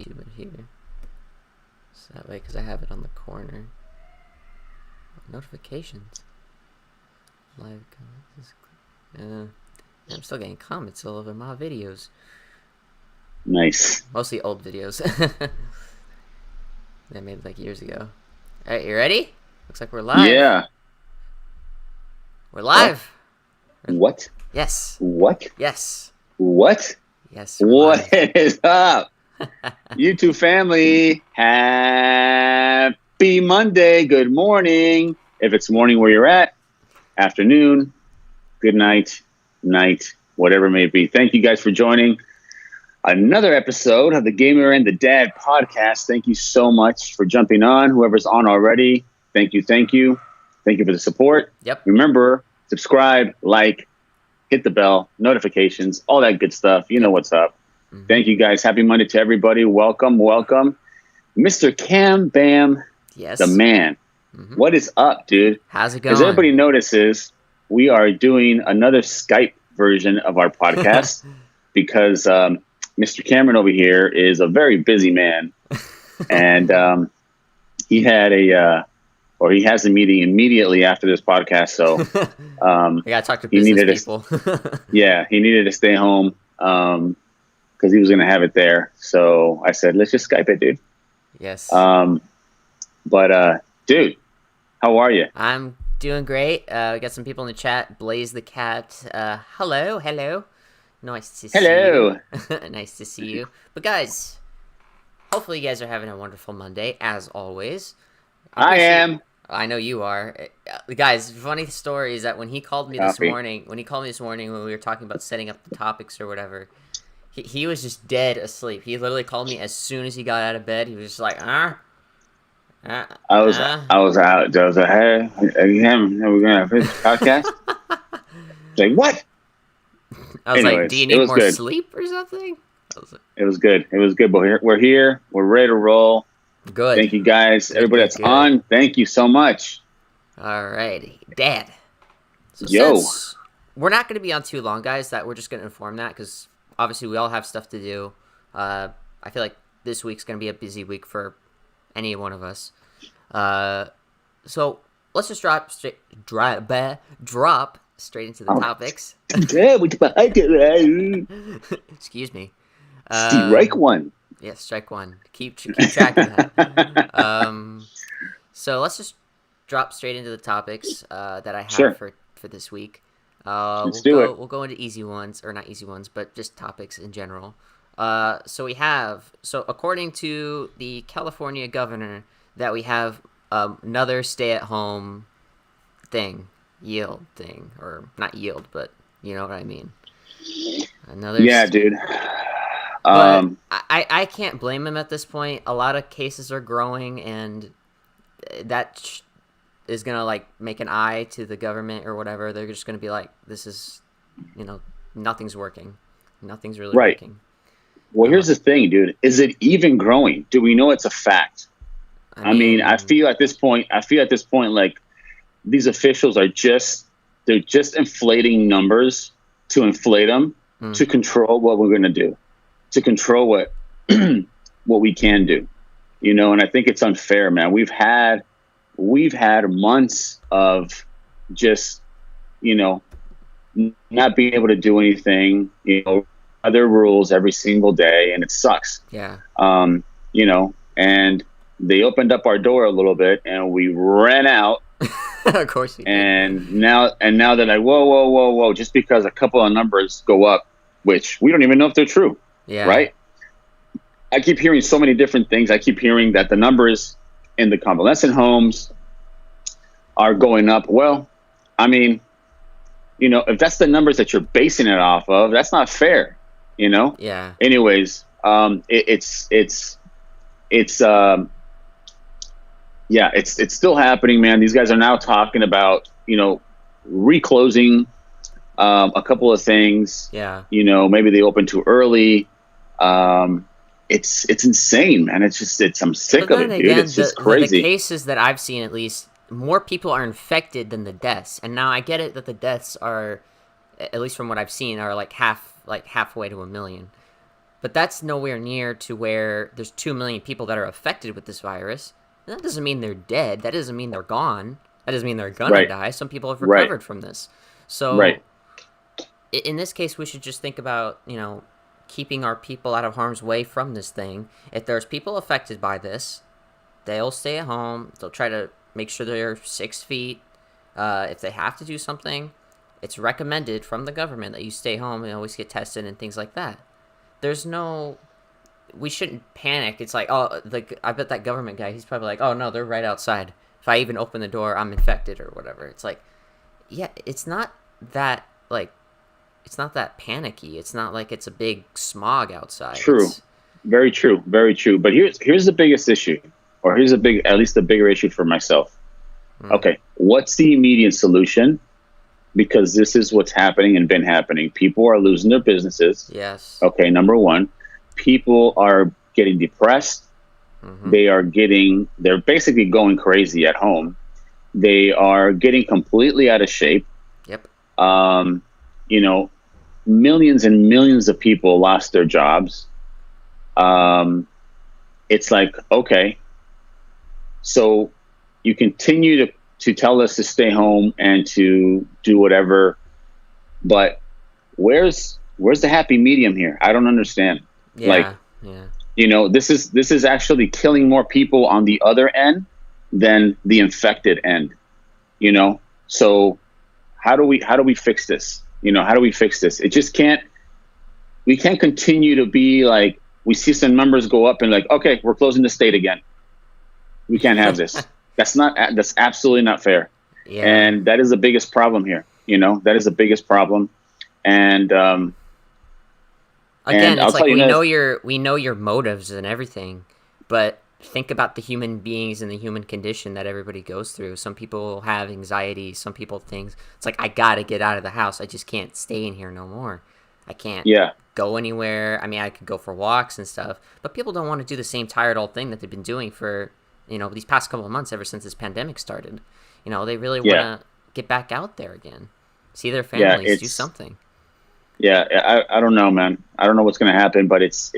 YouTube it here. So that way, because I have it on the corner. Notifications. Live comments. I'm still getting comments all over my videos. Nice. Mostly old videos. That made like years ago. Alright, you ready? Looks like we're live. Yeah. We're live. What? Yes. What? Yes. What? Yes. What is up? YouTube family, happy Monday. Good morning. If it's morning where you're at, afternoon, good night, whatever it may be. Thank you guys for joining another episode of the Gamer and the Dad podcast. Thank you so much for jumping on. Whoever's on already, thank you. Thank you for the support. Yep. Remember, subscribe, like, hit the bell, notifications, all that good stuff. You know what's up. Mm-hmm. Thank you guys. Happy Monday to everybody. Welcome. Mr. Cam Bam, yes, the man. Mm-hmm. What is up, dude? How's it going? As everybody notices, we are doing another Skype version of our podcast because Mr. Cameron over here is a very busy man. And he had he has a meeting immediately after this podcast. So I got to talk to business people. He needed to stay home because he was going to have it there. So I said, let's just Skype it, dude. Yes. Dude, how are you? I'm doing great. We got some people in the chat. Blaze the Cat. Hello. Nice to see you. Nice to see you. But guys, hopefully you guys are having a wonderful Monday, as always. I am. I know you are. Guys, funny story is that when he called me this morning, when we were talking about setting up the topics or whatever, he was just dead asleep. He literally called me as soon as he got out of bed. He was just like, I was out. I was like, hey, again, we're going to finish the podcast? Like, what? I was like, do you need more sleep or something? It was good. But we're here. We're ready to roll. Good. Thank you, guys. Everybody that's on, thank you so much. All righty. Dad. So Yo. Since we're not going to be on too long, guys, that we're just going to inform that because obviously we all have stuff to do. I feel like this week's going to be a busy week for any one of us. So let's just drop straight into the topics. Excuse me. Strike one. Yeah, strike one. Keep track of that. So let's just drop straight into the topics that I have for this week. Let's do it. We'll go into easy ones, or not easy ones, but just topics in general. So according to the California governor, that we have another stay-at-home yield thing, or not yield, but you know what I mean. Dude. But I can't blame him at this point. A lot of cases are growing, and that is going to, like, make an eye to the government or whatever. They're just going to be like, this is, nothing's working. Nothing's really working. Well, here's the thing, dude. Is it even growing? Do we know it's a fact? I mean, I feel at this point, like, these officials are just inflating numbers to inflate them to control what we're going to do. To control what we can do, and I think it's unfair, man. We've had months of just, not being able to do anything, other rules every single day, and it sucks. Yeah. And they opened up our door a little bit, and we ran out. Of course. And now they're like, whoa! Just because a couple of numbers go up, which we don't even know if they're true. Yeah. Right. I keep hearing so many different things. I keep hearing that the numbers in the convalescent homes are going up. Well, I mean, if that's the numbers that you're basing it off of, that's not fair. Yeah. Anyways, it's still happening, man. These guys are now talking about reclosing a couple of things. Yeah. Maybe they open too early. It's insane, man. I'm sick of it, dude. It's just crazy. The cases that I've seen, at least, more people are infected than the deaths. And now I get it that the deaths are, at least from what I've seen, are halfway to 1 million. But that's nowhere near to where there's 2 million people that are affected with this virus. And that doesn't mean they're dead. That doesn't mean they're gone. That doesn't mean they're gonna die. Some people have recovered from this. So in this case, we should just think about, keeping our people out of harm's way from this thing. If there's people affected by this, they'll stay at home. They'll try to make sure they're 6 feet. If they have to do something, it's recommended from the government that you stay home and always get tested and things like that. We shouldn't panic. It's like, I bet that government guy, he's probably like, oh no, they're right outside. If I even open the door, I'm infected or whatever. It's like, yeah, it's not that panicky. It's not like it's a big smog outside. True. Very true. Very true. But here's the biggest issue, or at least the bigger issue for myself. Okay. What's the immediate solution? Because this is what's happening and been happening. People are losing their businesses. Yes. Okay. Number one, people are getting depressed. They're basically going crazy at home. They are getting completely out of shape. Yep. Millions and millions of people lost their jobs. It's like, okay, so you continue to tell us to stay home and to do whatever, but where's the happy medium here? I don't understand. This is actually killing more people on the other end than the infected end. So how do we fix this? How do we fix this? We can't continue to be like, we see some numbers go up and like, okay, we're closing the state again. We can't have this. That's absolutely not fair. Yeah. And that is the biggest problem here. That is the biggest problem. And, again, it's like we know your motives and everything, but think about the human beings and the human condition that everybody goes through. Some people have anxiety. Some people things. It's like, I gotta get out of the house. I just can't stay in here no more. I can't go anywhere. I mean, I could go for walks and stuff, but people don't want to do the same tired old thing that they've been doing for these past couple of months ever since this pandemic started. They really want to get back out there again, see their families, do something. Yeah, I don't know, man. I don't know what's gonna happen, but it's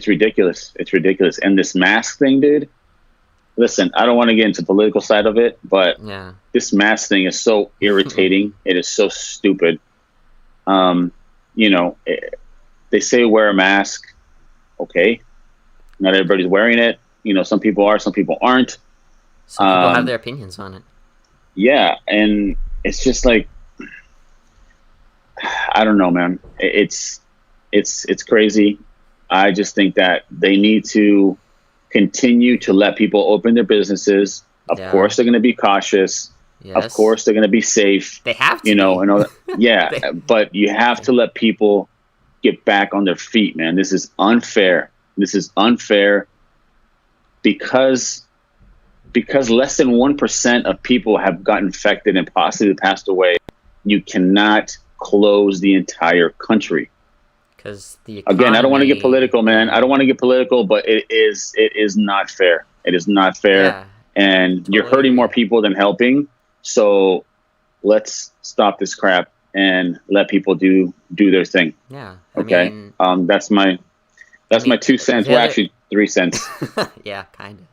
ridiculous. It's ridiculous. And this mask thing, dude, listen, I don't want to get into the political side of it, but this mask thing is so irritating. It is so stupid. They say wear a mask. Okay. Not everybody's wearing it. Some people are, some people aren't. Some people have their opinions on it. Yeah. And it's just like, I don't know, man. It's crazy. I just think that they need to continue to let people open their businesses. Of course, they're going to be cautious. Yes. Of course, they're going to be safe. They have to. And all that. But you have to let people get back on their feet, man. This is unfair. This is unfair because less than 1% of people have gotten infected and possibly passed away. You cannot close the entire country. Again, I don't want to get political, man. I don't want to get political, but it is not fair. It is not fair. And you're hurting more people than helping. So let's stop this crap and let people do their thing. Yeah. Okay. That's my 2 cents. Well, actually 3 cents. Yeah, kind of.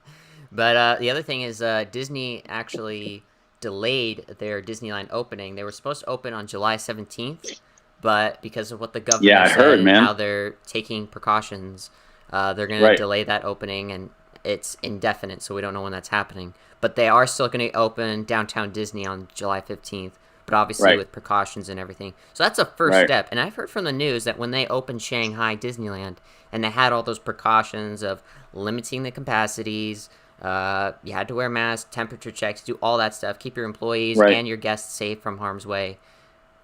But the other thing is Disney actually delayed their Disneyland opening. They were supposed to open on July 17th. But because of what the government said and how they're taking precautions, they're going to delay that opening, and it's indefinite, so we don't know when that's happening. But they are still going to open Downtown Disney on July 15th, but obviously with precautions and everything. So that's a first step. And I've heard from the news that when they opened Shanghai Disneyland and they had all those precautions of limiting the capacities, you had to wear masks, temperature checks, do all that stuff, keep your employees and your guests safe from harm's way.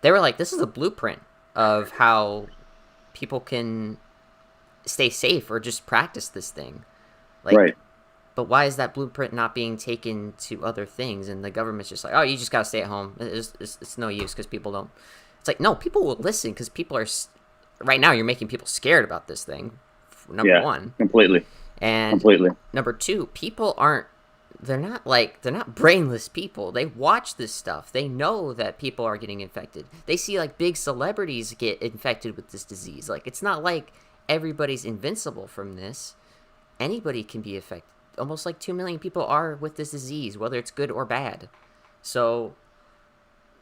They were like, this is a blueprint of how people can stay safe or just practice this thing. But why is that blueprint not being taken to other things? And the government's just like, oh, you just got to stay at home. It's no use because people don't. It's like, no, people will listen because people are. Right now, you're making people scared about this thing, number one. Completely. And number two, people aren't they're not brainless people. They watch this stuff. They know that people are getting infected. They see like big celebrities get infected with this disease. Like it's not like everybody's invincible from this. Anybody can be affected. Almost like 2 million people are with this disease, whether it's good or bad. So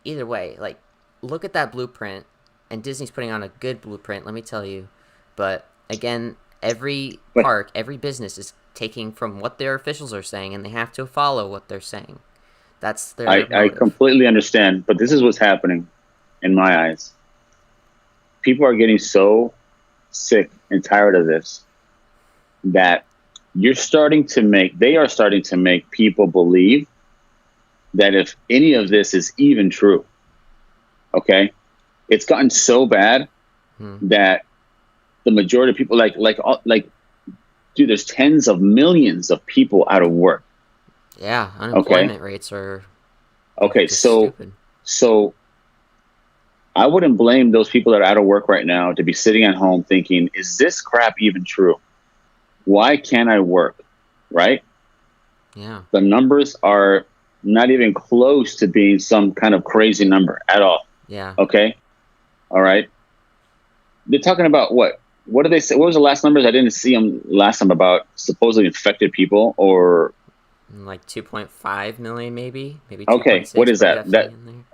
either way, like look at that blueprint, and Disney's putting on a good blueprint, let me tell you. But again, every park, every business is taking from what their officials are saying, and they have to follow what they're saying. That's their I completely understand, but this is what's happening in my eyes. People are getting so sick and tired of this that they are starting to make people believe that if any of this is even true, okay, it's gotten so bad that the majority of people, dude, there's tens of millions of people out of work. Yeah, unemployment rates are stupid. So I wouldn't blame those people that are out of work right now to be sitting at home thinking, is this crap even true? Why can't I work? Right? Yeah. The numbers are not even close to being some kind of crazy number at all. Yeah. Okay. All right. They're talking about what? What did they say? What was the last numbers? I didn't see them last time about supposedly infected people or like 2.5 million, maybe. Okay. What is that?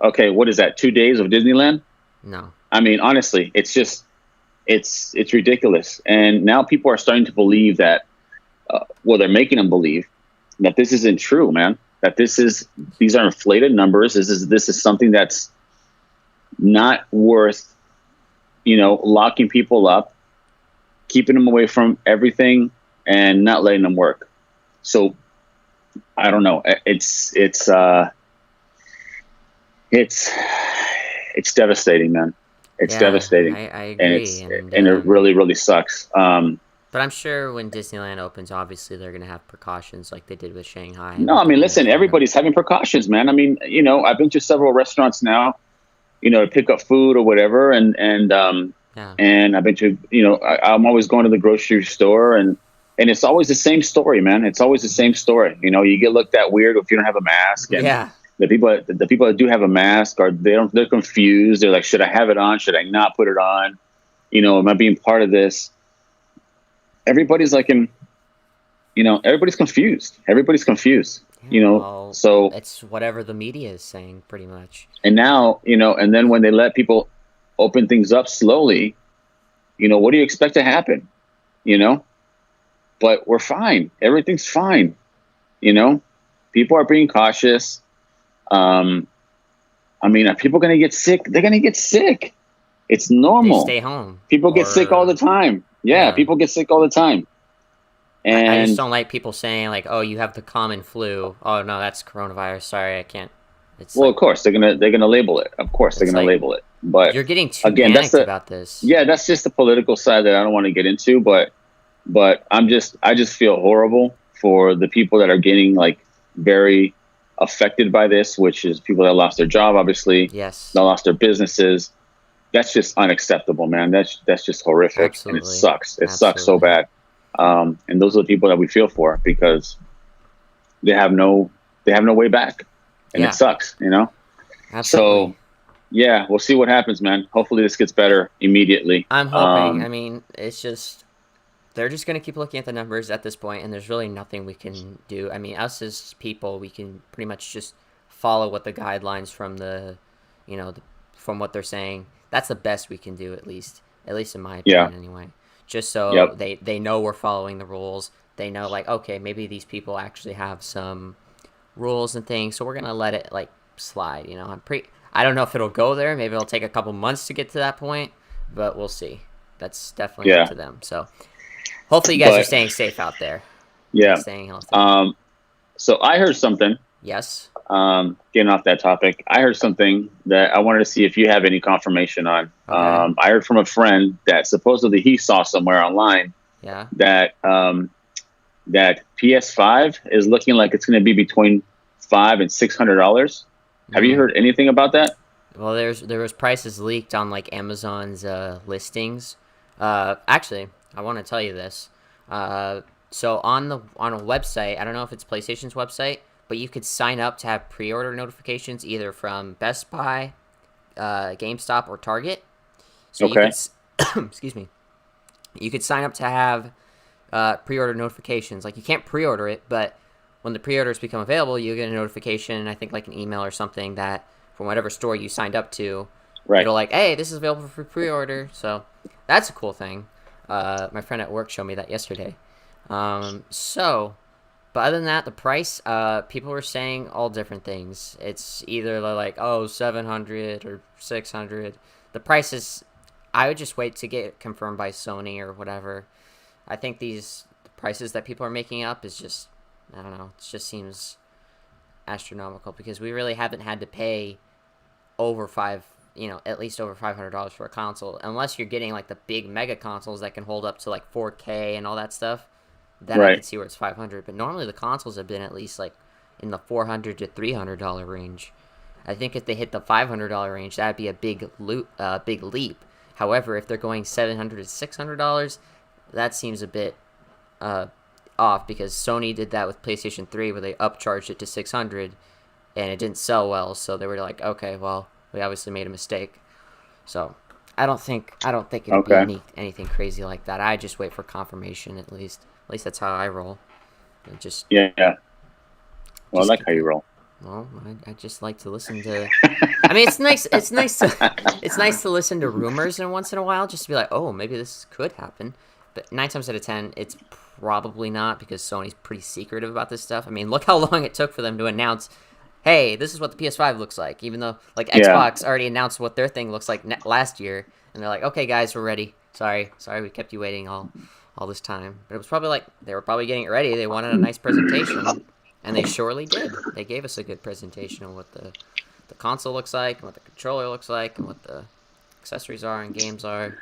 Okay. What is that? 2 days of Disneyland? No. I mean, honestly, it's just, it's ridiculous. And now people are starting to believe that, they're making them believe that this isn't true, man. That these are inflated numbers. This is something that's not worth, locking people up, keeping them away from everything, and not letting them work. So I don't know. It's devastating, man. It's devastating. I agree. And it really, really sucks. But I'm sure when Disneyland opens, obviously they're going to have precautions like they did with Shanghai. No, I mean, listen, everybody's having precautions, man. I mean, I've been to several restaurants now, to pick up food or whatever. And I've been to, I'm always going to the grocery store and it's always the same story, man. It's always the same story. You get looked at weird if you don't have a mask. And the people that do have a mask they're confused. They're like, should I have it on? Should I not put it on? Am I being part of this? Everybody's like everybody's confused. Everybody's confused. So it's whatever the media is saying, pretty much. And now, and then when they let people open things up slowly, what do you expect to happen? But we're fine. Everything's fine. People are being cautious. I mean, are people going to get sick? They're going to get sick. It's normal. They stay home. People get sick all the time. Yeah, people get sick all the time. And I just don't like people saying like, "Oh, you have the common flu." Oh no, that's coronavirus. Sorry, I can't. Of course they're gonna label it. Of course they're gonna label it. But you're getting too panicked about this. Yeah, that's just the political side that I don't want to get into. But I just feel horrible for the people that are getting like very affected by this, which is people that lost their job, obviously. Yes. That lost their businesses. That's just unacceptable, man. That's just horrific. Absolutely. And it sucks. It sucks so bad. And those are the people that we feel for because they have no way back, and it sucks, Absolutely. So, yeah, we'll see what happens, man. Hopefully, this gets better immediately. I'm hoping. I mean, it's just they're just gonna keep looking at the numbers at this point, and there's really nothing we can do. I mean, us as people, we can pretty much just follow what the guidelines from from what they're saying. That's the best we can do, at least in my opinion, anyway. Just so they know we're following the rules. They know, like, okay, maybe these people actually have some rules and things, so we're gonna let it like slide. I don't know if it'll go there. Maybe it'll take a couple months to get to that point, but we'll see. That's definitely up to them. So hopefully you guys are staying safe out there. Yeah. Staying healthy. So I heard something. Yes. Getting off that topic, I heard something that I wanted to see if you have any confirmation on. Okay. I heard from a friend that supposedly he saw somewhere online that PS5 is looking like it's going to be between $500 and $600. Have you heard anything about that? Well, there was prices leaked on like Amazon's listings. Actually, I want to tell you this. So on a website, I don't know if it's PlayStation's website, but you could sign up to have pre-order notifications either from Best Buy, GameStop, or Target. So you Okay. could, excuse me, you could sign up to have pre-order notifications. Like you can't pre-order it, but when the pre-orders become available, you get a notification. I think like an email or something that from whatever store you signed up to, Right. it'll like, hey, this is available for pre-order. So that's a cool thing. My friend at work showed me that yesterday. But other than that, the price, people were saying all different things. It's either like, oh, 700 or 600. The prices, I would just wait to get confirmed by Sony or whatever. I think the prices that people are making up is just, I don't know, it just seems astronomical because we really haven't had to pay at least over $500 for a console, unless you're getting like the big mega consoles that can hold up to like 4K and all that stuff. Then I could see where it's 500. But normally the consoles have been at least like in the $400 to $300 range. I think if they hit the $500 range, that'd be a big leap. However, if they're going $700 to $600, that seems a bit off because Sony did that with PlayStation 3 where they upcharged it to 600 and it didn't sell well, so they were like, okay, well, we obviously made a mistake. So I don't think it'd be anything crazy like that. I just wait for confirmation at least. At least that's how I roll. Yeah. Well, I like how you roll. Well, I just like to listen to. I mean, it's nice. It's nice to listen to rumors and once in a while, just to be like, oh, maybe this could happen. But 9 times out of 10, it's probably not because Sony's pretty secretive about this stuff. I mean, look how long it took for them to announce, hey, this is what the PS5 looks like. Even though like Xbox already announced what their thing looks like last year, and they're like, okay, guys, we're ready. Sorry, we kept you waiting all this time. But it was probably like they were probably getting it ready. They wanted a nice presentation. And they surely did. They gave us a good presentation of what the console looks like, and what the controller looks like, and what the accessories are and games are,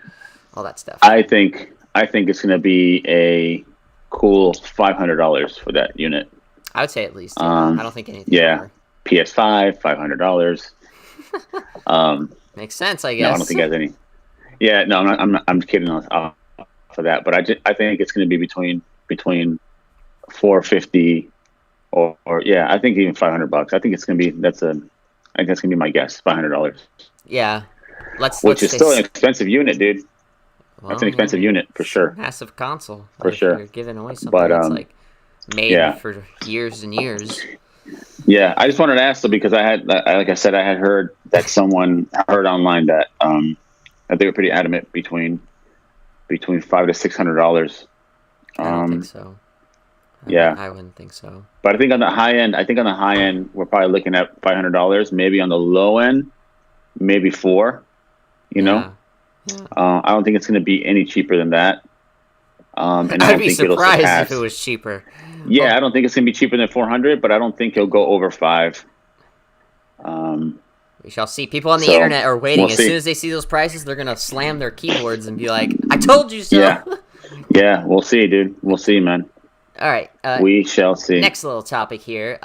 all that stuff. I think it's going to be a cool $500 for that unit. I would say at least. I don't think anything. Yeah, over. PS5, $500. Makes sense, I guess. No, I don't think it has any. Yeah, no, I'm kidding off for that, but I think it's going to be between $450. Or I think even $500. I think it's gonna be that's gonna be my guess. $500. Yeah, which is still an expensive unit, dude. Well, that's an expensive unit for sure. Massive console for sure. You're giving away something that's like made for years and years. Yeah, I just wanted to ask though because I had heard that someone heard online that they were pretty adamant between $500 to $600. I don't think so. I wouldn't think so. But I think on the high end, we're probably looking at $500. Maybe on the low end, maybe $400. You know, I don't think it's going to be any cheaper than that. And I'd be surprised if it was cheaper. Yeah, I don't think it's going to be cheaper than $400, but I don't think it'll go over $500. We shall see. People on the internet are waiting. As soon as they see those prices, they're going to slam their keyboards and be like, "I told you so." Yeah, we'll see, dude. We'll see, man. All right. We shall see. Next little topic here.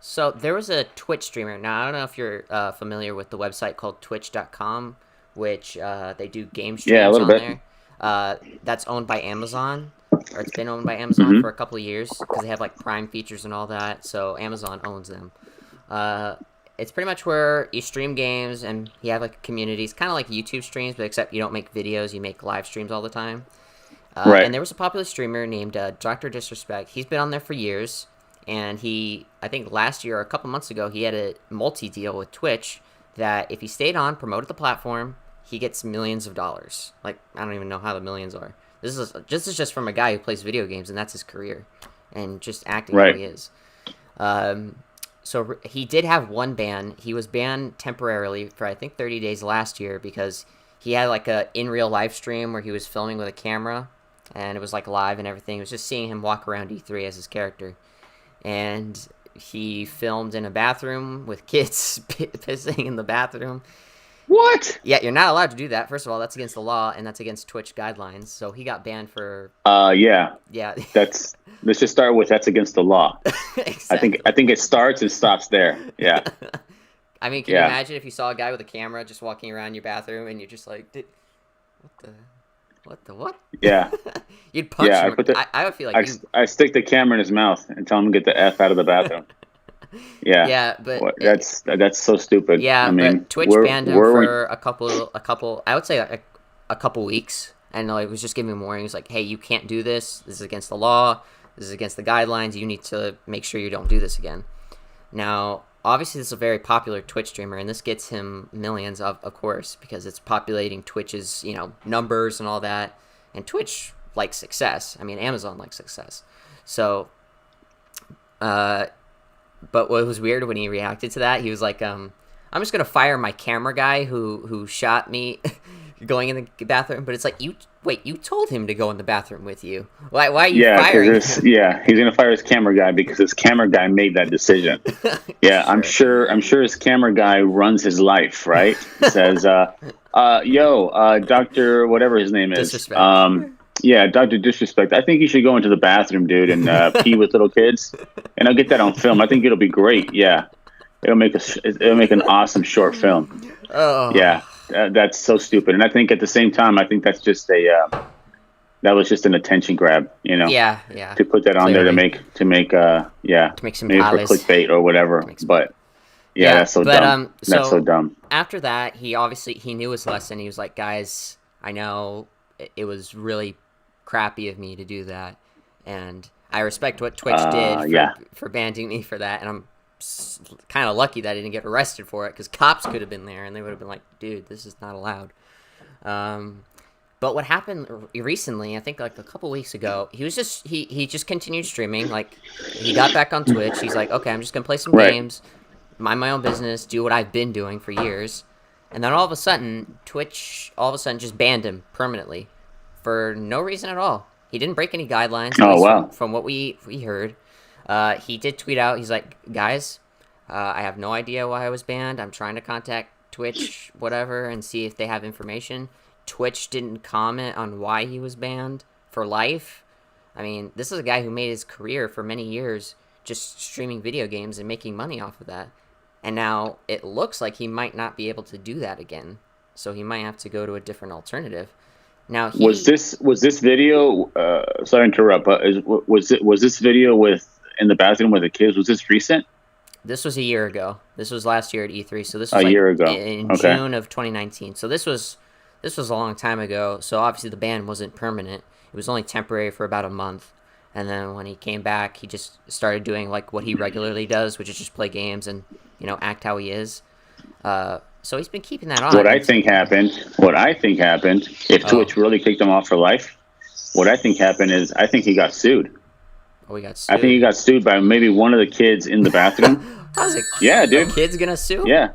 So there was a Twitch streamer. Now, I don't know if you're familiar with the website called Twitch.com, which they do game streams on there. That's owned by Amazon, or it's been owned by Amazon for a couple of years because they have like Prime features and all that. So Amazon owns them. It's pretty much where you stream games and you have like communities, kind of like YouTube streams, but except you don't make videos, you make live streams all the time. Right. And there was a popular streamer named Dr. Disrespect. He's been on there for years, and I think last year or a couple months ago, he had a multi-deal with Twitch that if he stayed on, promoted the platform, he gets millions of dollars. Like, I don't even know how the millions are. This is just from a guy who plays video games, and that's his career, and just acting how he is. So he did have one ban. He was banned temporarily for, I think, 30 days last year because he had like a in-real live stream where he was filming with a camera. And it was like live and everything. It was just seeing him walk around E3 as his character. And he filmed in a bathroom with kids pissing in the bathroom. What? Yeah, you're not allowed to do that. First of all, that's against the law, and that's against Twitch guidelines. So he got banned for... Yeah. Yeah. Let's just start with that's against the law. Exactly. I think it starts and stops there. Yeah. I mean, can you imagine if you saw a guy with a camera just walking around your bathroom and you're just like, what the... What the what? Yeah. You'd punch Yeah, him. I would feel like I stick the camera in his mouth and tell him to get the F out of the bathroom. Yeah. Yeah, but that's so stupid. yeah, I mean, but Twitch banned him for a couple. I would say a couple weeks, and like was just giving him warnings, like, "Hey, you can't do this. This is against the law. This is against the guidelines. You need to make sure you don't do this again." Now, obviously, this is a very popular Twitch streamer, and this gets him millions, of course, because it's populating Twitch's numbers and all that. And Twitch likes success. I mean, Amazon likes success. So, but what was weird when he reacted to that, he was like, "I'm just gonna fire my camera guy who shot me going in the bathroom." But it's like, you told him to go in the bathroom with you. Why are you firing him? Yeah, he's gonna fire his camera guy because his camera guy made that decision. Yeah, sure. I'm sure his camera guy runs his life, right? Says, Dr. whatever his name is. Disrespect. Yeah, Dr. Disrespect. I think you should go into the bathroom, dude, and pee with little kids. And I'll get that on film. I think it'll be great. Yeah. It'll make an awesome short film. Oh. Yeah. That's so stupid. And I think at the same time, I think that's just that was just an attention grab, Yeah. To put that on there to make some maybe for clickbait or whatever. But yeah, that's so dumb. That's so dumb. After that, he knew his lesson. He was like, "Guys, I know it was really crappy of me to do that, and I respect what Twitch did for banning me for that, and I'm kind of lucky that I didn't get arrested for it, because cops could have been there and they would have been like, dude, this is not allowed." But what happened recently, I think like a couple weeks ago, he just continued streaming. Like, he got back on Twitch. He's like, okay, I'm just gonna play some games, mind my own business, do what I've been doing for years. And then all of a sudden, Twitch just banned him permanently for no reason at all. He didn't break any guidelines. Oh, wow. From what we heard. He did tweet out, he's like, "Guys, I have no idea why I was banned. I'm trying to contact Twitch, whatever, and see if they have information." Twitch didn't comment on why he was banned for life. I mean, this is a guy who made his career for many years just streaming video games and making money off of that. And now it looks like he might not be able to do that again. So he might have to go to a different alternative. Now, was this video? Sorry to interrupt, but was this video in the bathroom with the kids? Was this recent? This was a year ago. This was last year at E3. So this was a year ago in June of 2019. So this was a long time ago. So obviously the ban wasn't permanent. It was only temporary for about a month. And then when he came back, he just started doing like what he regularly does, which is just play games and act how he is. So he's been keeping that on. What I think happened, if Twitch really kicked him off for life, what I think happened is I think he got sued. Oh, he got sued? I think he got sued by maybe one of the kids in the bathroom. How's it? Yeah, dude. A kid's gonna sue? Yeah,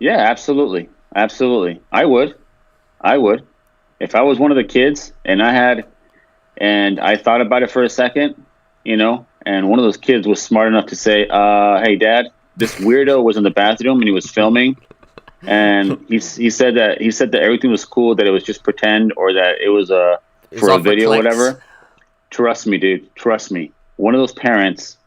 absolutely. I would. If I was one of the kids and I thought about it for a second, and one of those kids was smart enough to say, "Hey, Dad, this weirdo was in the bathroom and he was filming." And he said that everything was cool, that it was just pretend, or that it was for a video or whatever. Trust me, dude. Trust me. One of those parents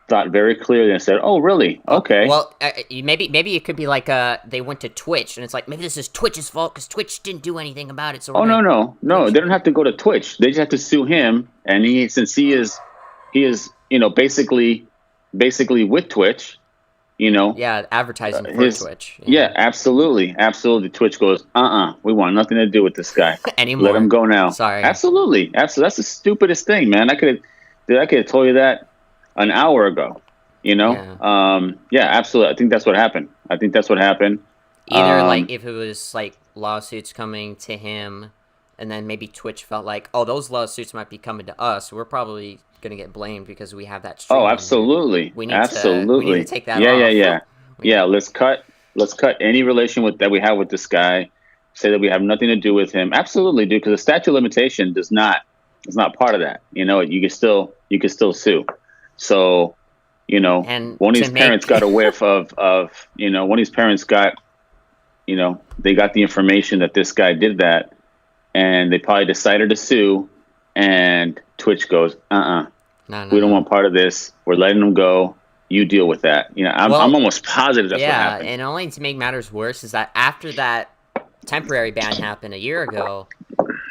thought very clearly and said, "Oh, really? Okay." Well, maybe it could be like they went to Twitch and it's like, maybe this is Twitch's fault because Twitch didn't do anything about it. So no. They don't have to go to Twitch. They just have to sue him. And since he is basically with Twitch. Yeah, advertising for Twitch. Yeah, absolutely. Twitch goes, we want nothing to do with this guy anymore. Let him go now. Sorry. Absolutely. That's the stupidest thing, man. I could have told you that an hour ago. Yeah. Absolutely. I think that's what happened. Either like if it was like lawsuits coming to him, and then maybe Twitch felt like, oh, those lawsuits might be coming to us. We're probably gonna get blamed because we have that stream. Oh, absolutely. We need to take that off. Yeah. Let's cut any relation that we have with this guy. Say that we have nothing to do with him. Absolutely, dude. Because the statute of limitation is not part of that. You can still sue. So, and one of these parents got a whiff of one of these parents got, they got the information that this guy did that, and they probably decided to sue. And Twitch goes, No, we don't want part of this. We're letting them go. You deal with that. I'm almost positive that's what happened. Yeah, and only to make matters worse is that after that temporary ban happened a year ago,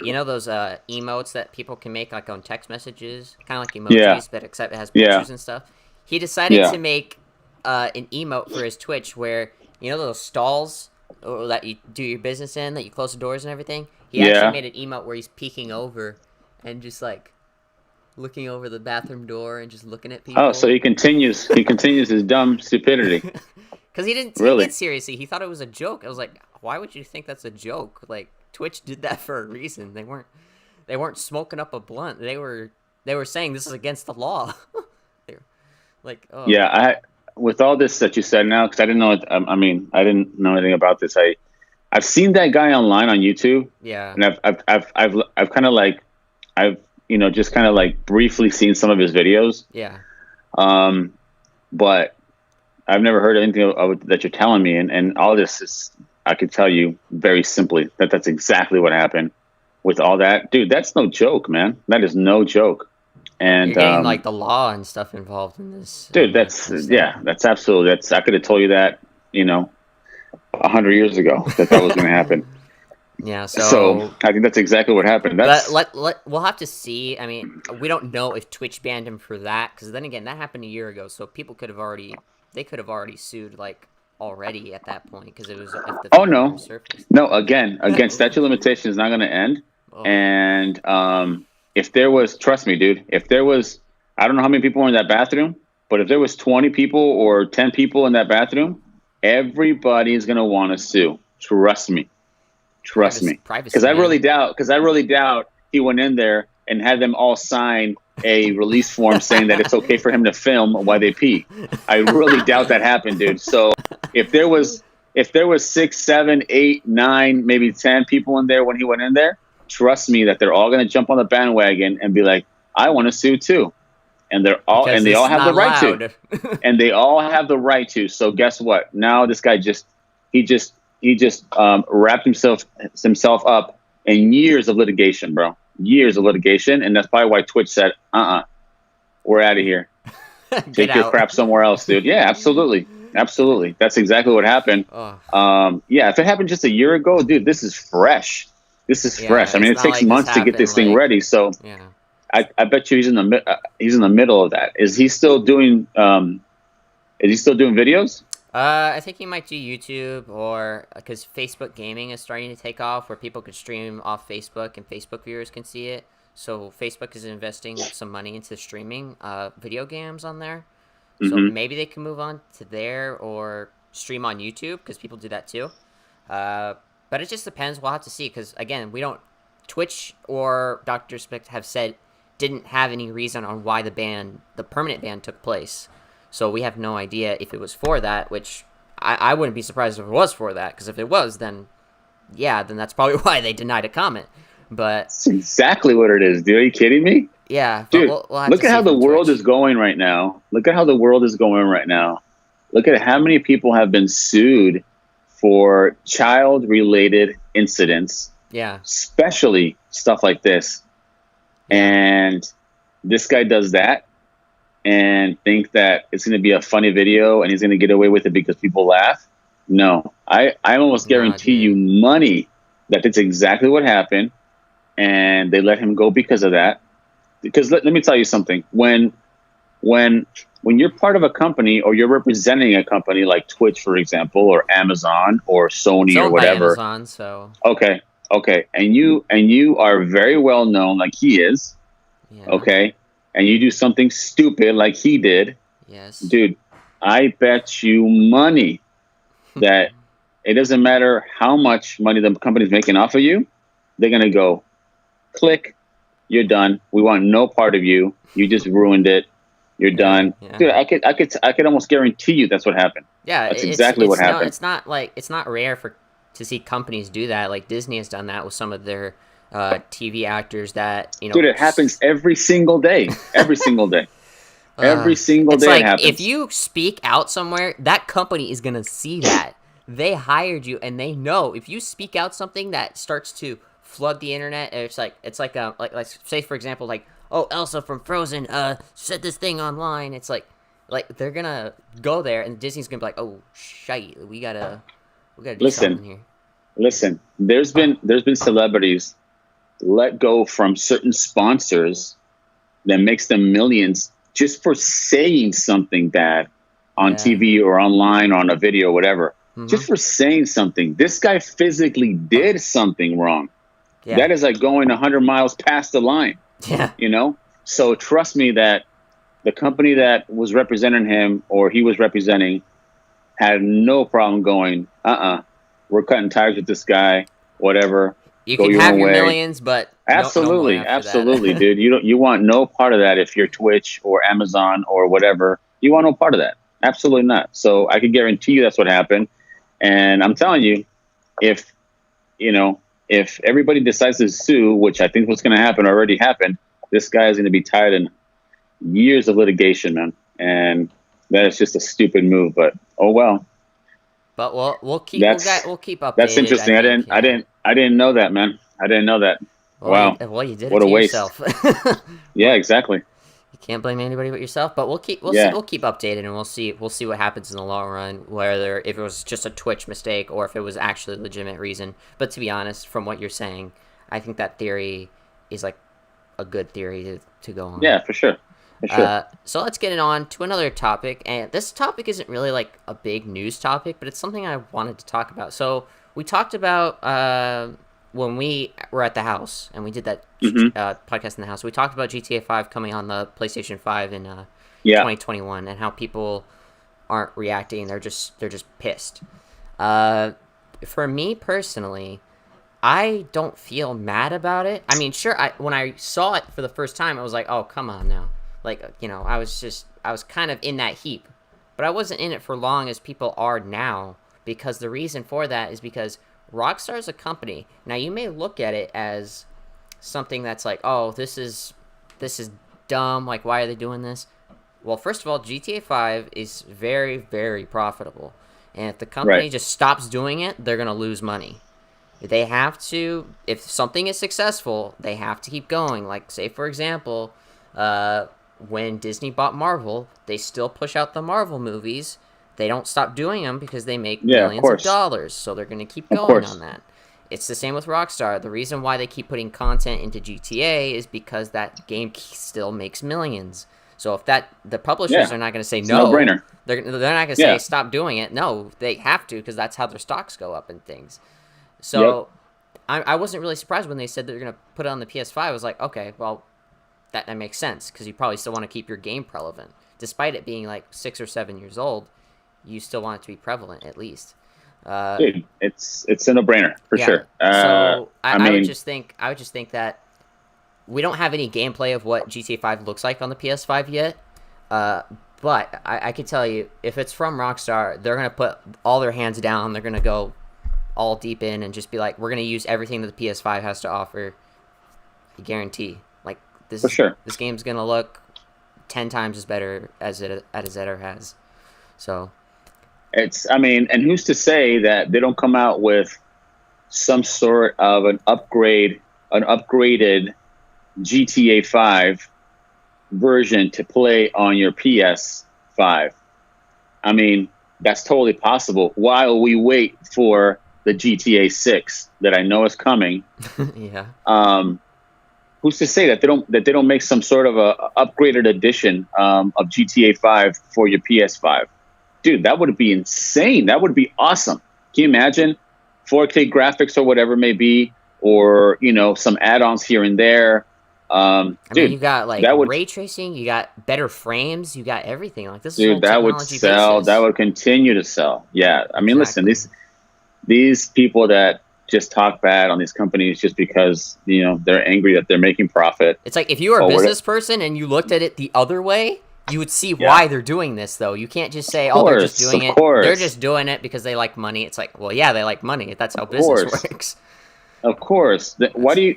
you know those emotes that people can make like on text messages, kind of like emojis, but except it has pictures and stuff. He decided to make an emote for his Twitch where you know those stalls that you do your business in, that you close the doors and everything. He actually made an emote where he's peeking over and just like looking over the bathroom door and just looking at people. Oh, so he continues his dumb stupidity. Because he didn't take it seriously. He thought it was a joke. I was like, why would you think that's a joke? Like, Twitch did that for a reason. They weren't smoking up a blunt. They were saying this is against the law. They were like, oh. Yeah, with all this that you said now, because I didn't know it. I mean, I didn't know anything about this. I've seen that guy online on YouTube. Yeah. And I've kind of like just kind of like briefly seen some of his videos. Yeah. But I've never heard anything that you're telling me, and all this is, I could tell you very simply that that's exactly what happened with all that. Dude, that's no joke, man. That is no joke. And you're getting like the law and stuff involved in this. Dude, that's absolutely, I could have told you that, 100 years ago that was going to happen. Yeah, so I think that's exactly what happened. We'll have to see. I mean, we don't know if Twitch banned him for that, because then again, that happened a year ago, so people could have already sued like already at that point, because it was if the surfaced. No, again, statute of limitations is not going to end. And if there was, trust me, dude, if there was, I don't know how many people were in that bathroom, but if there was 20 people or 10 people in that bathroom, everybody is going to want to sue. Trust me. Because I really doubt he went in there and had them all sign a release form saying that it's okay for him to film while they pee. I really doubt that happened, dude. So if there was 6, 7, 8, 9, maybe 10 people in there when he went in there, trust me that they're all going to jump on the bandwagon and be like, I want to sue too. And they all have the right to. And they all have the right to. So guess what? Now this guy wrapped himself up in years of litigation, bro. Years of litigation. And that's probably why Twitch said, we're out of here. Take your crap somewhere else, dude. Yeah, absolutely. Absolutely. That's exactly what happened. If it happened just a year ago, dude, this is fresh. Fresh. I mean, it takes months to get this thing ready. So I bet you he's in the middle of that. Is he still doing videos? I think he might do YouTube, or because Facebook gaming is starting to take off, where people could stream off Facebook and Facebook viewers can see it. So Facebook is investing some money into streaming video games on there. So maybe they can move on to there or stream on YouTube, because people do that too. But it just depends. We'll have to see, because again, Twitch or Dr. Spect have said didn't have any reason on why the permanent ban took place. So we have no idea if it was for that, which I wouldn't be surprised if it was for that, because if it was, then that's probably why they denied a comment. But that's exactly what it is, dude. Are you kidding me? Yeah. Dude, look at how the world is going right now. Look at how the world is going right now. Look at how many people have been sued for child-related incidents. Yeah. Especially stuff like this. And this guy does that and think that it's going to be a funny video and he's going to get away with it because people laugh. No, I almost guarantee you money that that's exactly what happened, and they let him go because of that. Because let me tell you something. When you're part of a company, or you're representing a company like Twitch, for example, or Amazon or Sony or whatever. Amazon, so. Okay. And you are very well known, like he is. Yeah. Okay. And you do something stupid like he did. Yes. Dude, I bet you money that it doesn't matter how much money the company's making off of you. They're going to go, click, you're done. We want no part of you. You just ruined it. You're done. Yeah. Dude, I could almost guarantee you that's what happened. Yeah, that's exactly what happened. It's not rare to see companies do that. Like Disney has done that with some of their TV actors that, Dude, it happens every single day. Every single day. Every single day it happens. If you speak out somewhere, that company is going to see that. They hired you, and they know if you speak out something that starts to flood the internet, it's like say for example, like, oh, Elsa from Frozen said this thing online. It's like they're gonna go there, and Disney's gonna be like, oh shite, we gotta do something here. Listen, there's been celebrities let go from certain sponsors that makes them millions just for saying something bad on TV or online, on a video, whatever. Just for saying something. This guy physically did something wrong. Yeah. That is like going 100 miles past the line. Yeah. You know? So trust me that the company that was representing him or he was representing had no problem going, we're cutting ties with this guy, whatever. You can have your millions, but absolutely, absolutely, dude. You want no part of that if you're Twitch or Amazon or whatever. You want no part of that. Absolutely not. So I can guarantee you that's what happened. And I'm telling you, if everybody decides to sue, which I think what's going to happen already happened, this guy is going to be tied in years of litigation, man. And that is just a stupid move. But oh well. But we'll keep updated. That's interesting. I didn't know that, man. I didn't know that. Wow. You did what it to a waste. Yourself. Yeah, exactly. You can't blame anybody but yourself. But we'll keep updated, and we'll see what happens in the long run. Whether if it was just a Twitch mistake or if it was actually a legitimate reason. But to be honest, from what you're saying, I think that theory is like a good theory to go on. Yeah, for sure. So let's get it on to another topic, and this topic isn't really like a big news topic, but it's something I wanted to talk about. So we talked about when we were at the house and we did that podcast in the house. We talked about GTA 5 coming on the PlayStation 5 in 2021 and how people aren't reacting; they're just pissed. For me personally, I don't feel mad about it. I mean, sure, when I saw it for the first time, I was like, oh, come on now. Like, I was kind of in that heap, but I wasn't in it for long as people are now, because the reason for that is because Rockstar is a company. Now, you may look at it as something that's like, oh, this is dumb. Like, why are they doing this? Well, first of all, GTA 5 is very, very profitable. And if the company just stops doing it, they're going to lose money. They have to, if something is successful, they have to keep going. Like, say, for example, when Disney bought Marvel, they still push out the Marvel movies. They don't stop doing them because they make millions of dollars. So they're going to keep going on that. It's the same with Rockstar. The reason why they keep putting content into GTA is because that game still makes millions. So if the publishers are not going to say no, no-brainer. They're not going to say stop doing it. No, they have to, because that's how their stocks go up and things. So I wasn't really surprised when they said they're going to put it on the PS5. I was like, okay, well, that makes sense, because you probably still want to keep your game relevant. Despite it being like 6 or 7 years old, you still want it to be prevalent at least. Dude, it's a no-brainer for sure. So I would just think that we don't have any gameplay of what GTA 5 looks like on the PS5 yet. But I can tell you, if it's from Rockstar, they're gonna put all their hands down. They're gonna go all deep in and just be like, we're gonna use everything that the PS5 has to offer. I guarantee. Like this game's gonna look 10 times as better as it ever has. So. And who's to say that they don't come out with some sort of an upgraded GTA 5 version to play on your PS5? I mean, that's totally possible while we wait for the GTA 6 that I know is coming. Yeah. Who's to say that they don't make some sort of a upgraded edition of GTA 5 for your PS5? Dude, that would be insane. That would be awesome. Can you imagine 4K graphics or whatever it may be, or some add-ons here and there? I mean, you got like ray tracing, you got better frames, you got everything. Like this, dude, that would sell. Basis. That would continue to sell. Yeah, I mean, listen, these people that just talk bad on these companies just because they're angry that they're making profit. It's like if you were a business person and you looked at it the other way, you would see why they're doing this, though. You can't just say, "Oh, they're just doing it." They're just doing it because they like money. It's like, well, yeah, they like money. That's how business works. Of course. Why do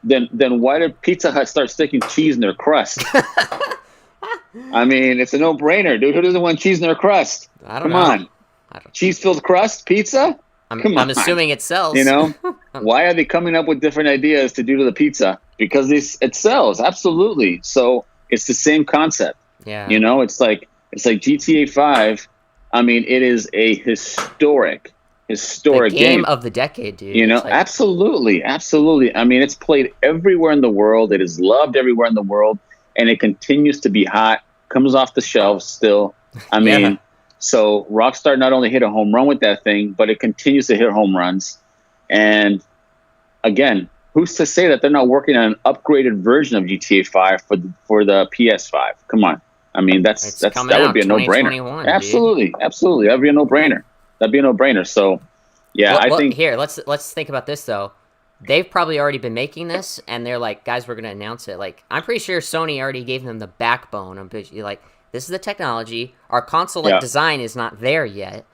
why did Pizza Hut start sticking cheese in their crust? I mean, it's a no-brainer, dude. Who doesn't want cheese in their crust? Come on. Cheese-filled crust pizza? I'm assuming it sells. Why are they coming up with different ideas to do to the pizza? Because it sells, absolutely. So it's the same concept. Yeah. It's like GTA 5. I mean, it is a historic The historic game game. of the decade, dude. You know, It's like, absolutely, absolutely. I mean, it's played everywhere in the world. It is loved everywhere in the world, and it continues to be hot. Comes off the shelves still. I yeah, mean, so Rockstar not only hit a home run with that thing, but it continues to hit home runs. And again, who's to say that they're not working on an upgraded version of GTA 5 for the PS5? Come on. I mean, it's that coming would out be a no-brainer. 2021, dude. Absolutely, absolutely. That'd be a no-brainer. That'd be a no-brainer. So, yeah, I think Here, let's think about this though. They've probably already been making this, and they're like, guys, we're gonna announce it. Like, I'm pretty sure Sony already gave them the backbone. I'm pretty like, this is the technology. Our console Yeah. design is not there yet,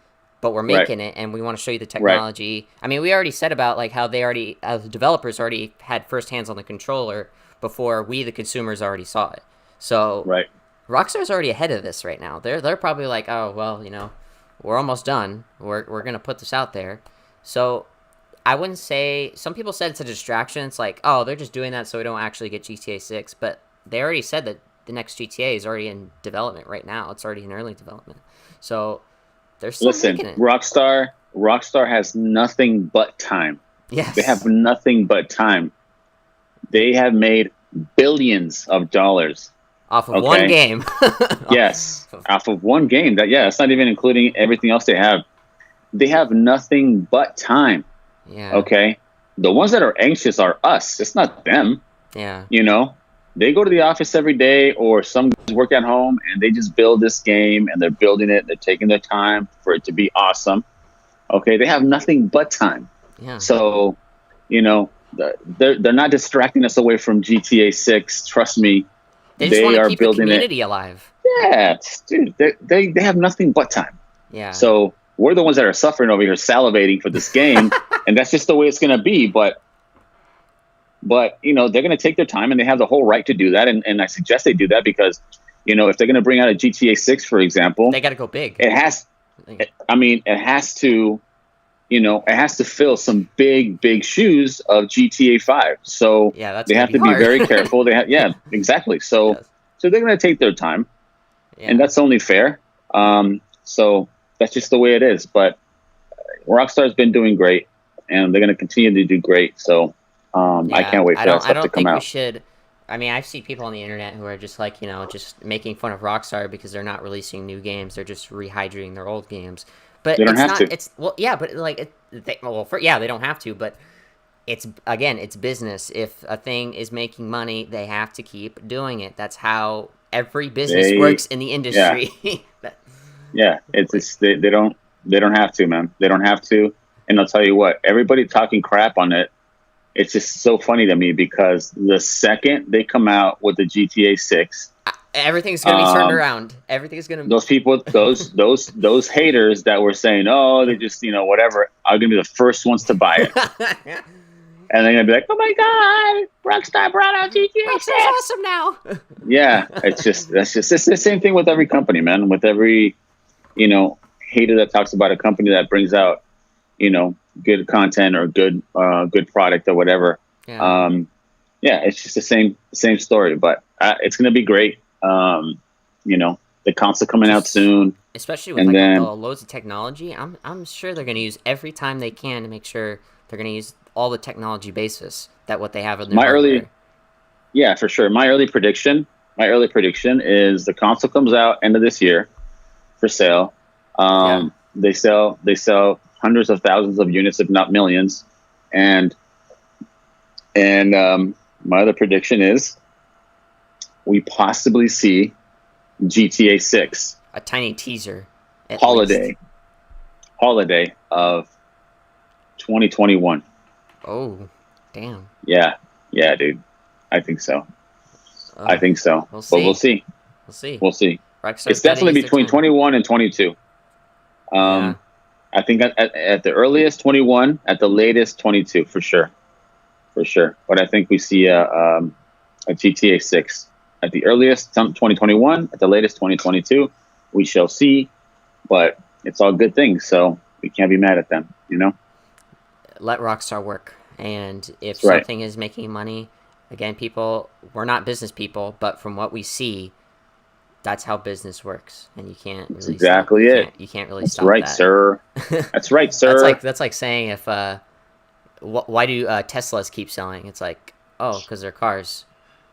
but we're Right. making it, and we want to show you the technology. I mean, we already said about like how they already, as developers, already had first hands on the controller before we, the consumers, already saw it. So right. Rockstar's already ahead of this right now. They're probably like, oh well, we're almost done. We're gonna put this out there. So I wouldn't say, some people said it's a distraction. It's like, oh, they're just doing that so we don't actually get GTA 6. But they already said that the next GTA is already in development right now. It's already in early development. So they're still making it. Rockstar has nothing but time. Yes. They have nothing but time. They have made billions of dollars. Off of one game. Yes, off of one game. That's not even including everything else they have. They have nothing but time. Yeah. Okay. The ones that are anxious are us. It's not them. Yeah. You know, they go to the office every day, or some guys work at home, and they just build this game, and they're building it. They're taking their time for it to be awesome. Okay. They have nothing but time. Yeah. So, they're not distracting us away from GTA 6. Trust me. They just want are to keep the building community alive. Yeah, dude, they have nothing but time. Yeah. So we're the ones that are suffering over here, salivating for this game, and that's just the way it's going to be. But they're going to take their time, and they have the whole right to do that. And I suggest they do that because, if they're going to bring out a GTA 6, for example, they got to go big. It has to. It has to fill some big shoes of GTA 5. So yeah, they have to be very careful. Exactly. So yes. So they're going to take their time, and that's only fair. So that's just the way it is. But Rockstar's been doing great, and they're going to continue to do great. So I can't wait for that stuff to come out. We should. I mean, I see people on the internet who are just like, just making fun of Rockstar because they're not releasing new games. They're just rehydrating their old games. But they don't it's have not. to. It's but like they don't have to. But it's business. If a thing is making money, they have to keep doing it. That's how every business works in the industry. Yeah, they don't have to, man. They don't have to. And I'll tell you what, everybody talking crap on it. It's just so funny to me because the second they come out with the GTA 6. Everything's gonna be turned around. Everything's gonna. Those people, those haters that were saying, "Oh, they just whatever," are gonna be the first ones to buy it, and they're gonna be like, "Oh my god, Rockstar brought out GTA 6. Rockstar's awesome now." Yeah, it's the same thing with every company, man. With every hater that talks about a company that brings out good content or good product or whatever. Yeah. It's just the same story, but it's gonna be great. The console coming out soon, especially with loads of technology. I'm sure they're going to use every time they can to make sure they're going to use all the technology basis that what they have in their hardware. Yeah, for sure. My early prediction is the console comes out end of this year for sale. They sell hundreds of thousands of units, if not millions, and my other prediction is we possibly see GTA 6. A tiny teaser. Holiday of 2021. Oh, damn. Yeah, dude. I think so. We'll see. But we'll see. We'll see. It's definitely between 21 and 22. I think at the earliest 21, at the latest 22 for sure. But I think we see a GTA 6 at the earliest 2021, at the latest 2022. We shall see, but it's all good things, so we can't be mad at them, Let Rockstar work, and if something is making money, again, we're not business people, but from what we see, that's how business works, and you can't That's really exactly it. you can't really That's stop right, that. sir. That's right, sir. That's like saying if why do Teslas keep selling? It's like, oh, because they're cars.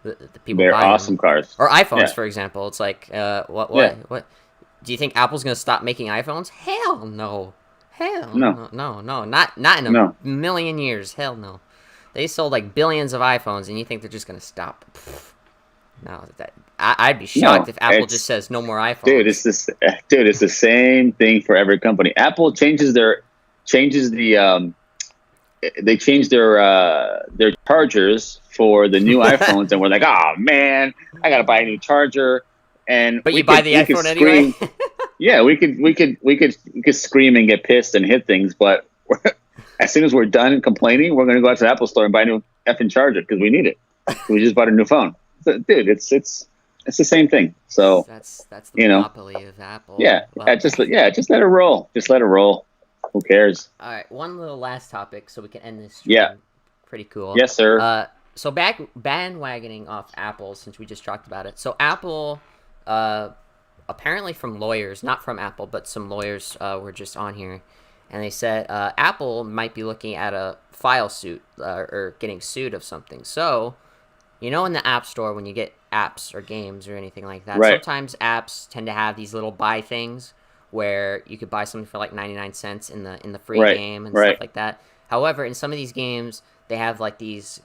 The people They're buy awesome them. cars. Or iPhones, Yeah. for example. It's like, Yeah. what? Do you think Apple's gonna stop making iPhones? Hell no. Hell No. no, no, no, not in a No. million years. Hell no. They sold like billions of iPhones, and you think they're just gonna stop? Pfft. No, I'd be shocked No. if Apple It's just says no more iPhones. dude, it's the same thing for every company. Apple changes the they changed their chargers for the new iPhones, and we're like, oh man, I gotta buy a new charger. And But you buy the iPhone anyway. Yeah, we could scream and get pissed and hit things, but as soon as we're done complaining, we're gonna go out to the Apple store and buy a new effing charger because we need it. We just bought a new phone, so, dude. It's the same thing. So that's the you know, monopoly of Apple. yeah, Well, just let it roll. Just let it roll. Who cares? all right, one little last topic so we can end this stream. Yeah. Pretty cool. Yes, sir. So bandwagoning off Apple, since we just talked about it. So Apple, apparently from lawyers, not from Apple, but some lawyers were just on here, and they said Apple might be looking at a file suit or getting sued of something. So, in the App Store, when you get apps or games or anything like that, Right. sometimes apps tend to have these little buy things where you could buy something for like 99 cents in the free Right. game and Right. stuff like that. However, in some of these games, they have like these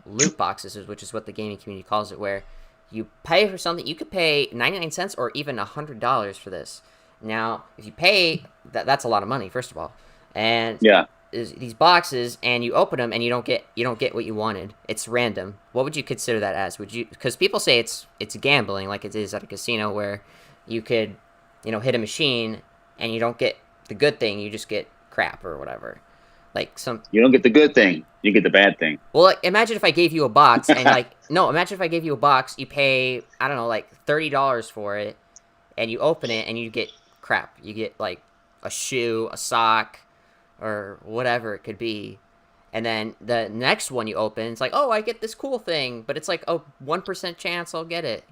loot boxes, which is what the gaming community calls it, where you pay for something. You could pay 99 cents or even $100 for this. Now, if you pay, that's a lot of money, first of all. And Yeah. these boxes, and you open them, and you don't get what you wanted. It's random. What would you consider that as? Would you? Because people say it's gambling, like it is at a casino, where you could, hit a machine, and you don't get the good thing. You just get crap or whatever. Like some. You don't get the good thing. You get the bad thing. Well, like, imagine if I gave you a box, and imagine if I gave you a box. You pay, I don't know, like $30 for it, and you open it, and you get crap. You get like a shoe, a sock, or whatever it could be. And then the next one you open, it's like, oh, I get this cool thing, but it's like, oh, 1% chance I'll get it,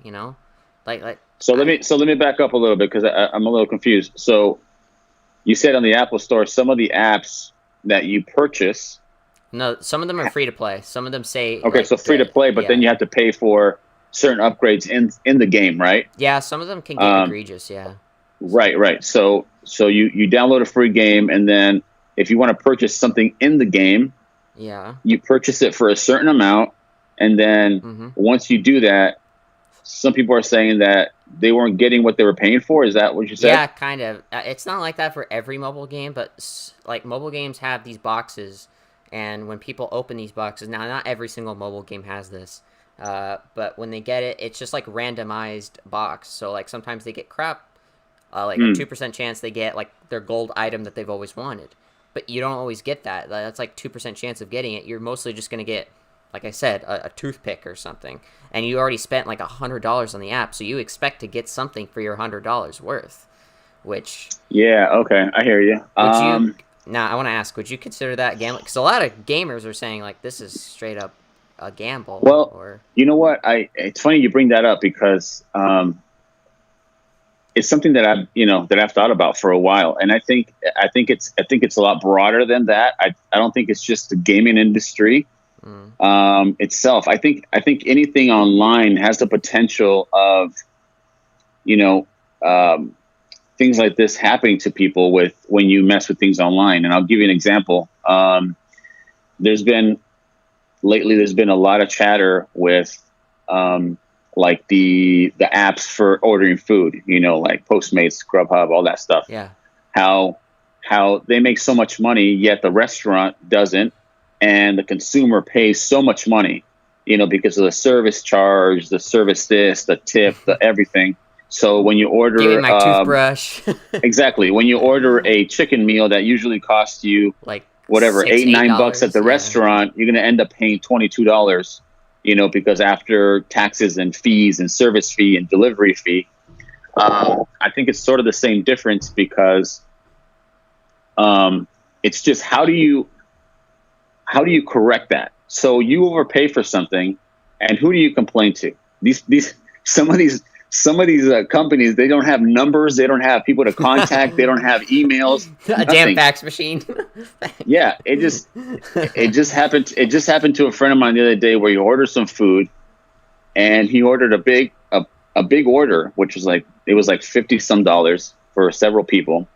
like. So let me back up a little bit because I'm a little confused. So you said on the Apple Store, some of the apps that you purchase. No, some of them are free to play. Some of them say. Okay, like, so free to play, but yeah. then you have to pay for certain upgrades in the game, right? Yeah, some of them can get egregious. Yeah. Right. So you download a free game, and then if you want to purchase something in the game, Yeah. you purchase it for a certain amount, and then once you do that, some people are saying that they weren't getting what they were paying for. Is that what you said? Yeah, kind of. It's not like that for every mobile game, but like mobile games have these boxes, and when people open these boxes, now not every single mobile game has this, but when they get it, it's just like randomized box. So like sometimes they get crap, like a 2% chance they get like their gold item that they've always wanted, but you don't always get that. That's like 2% chance of getting it. You're mostly just gonna get, like I said, a toothpick or something, and you already spent like $100 on the app, so you expect to get something for your $100 worth, which. Yeah. Okay, I hear you. Now I want to ask, would you consider that gambling? Because a lot of gamers are saying like this is straight up a gamble. Well, or you know what? It's funny you bring that up because it's something that I've thought about for a while, and I think it's a lot broader than that. I don't think it's just the gaming industry itself. I think anything online has the potential of things like this happening to people when you mess with things online. And I'll give you an example. There's been a lot of chatter with like the apps for ordering food, like Postmates, Grubhub, all that stuff. Yeah. How they make so much money, yet the restaurant doesn't, and the consumer pays so much money, because of the service charge, the service this, the tip, the everything. So when you order, give me my toothbrush. Exactly. When you order a chicken meal that usually costs you like whatever, $8-9 at the yeah. restaurant, you're going to end up paying $22, because after taxes and fees and service fee and delivery fee, I think it's sort of the same difference because it's just how do you correct that? So you overpay for something, and who do you complain to? Some of these some of these companies, they don't have numbers, they don't have people to contact, they don't have emails, a damn fax machine. Yeah, it just happened to a friend of mine the other day where he ordered some food, and he ordered a big order, which was like, it was like $50 some for several people,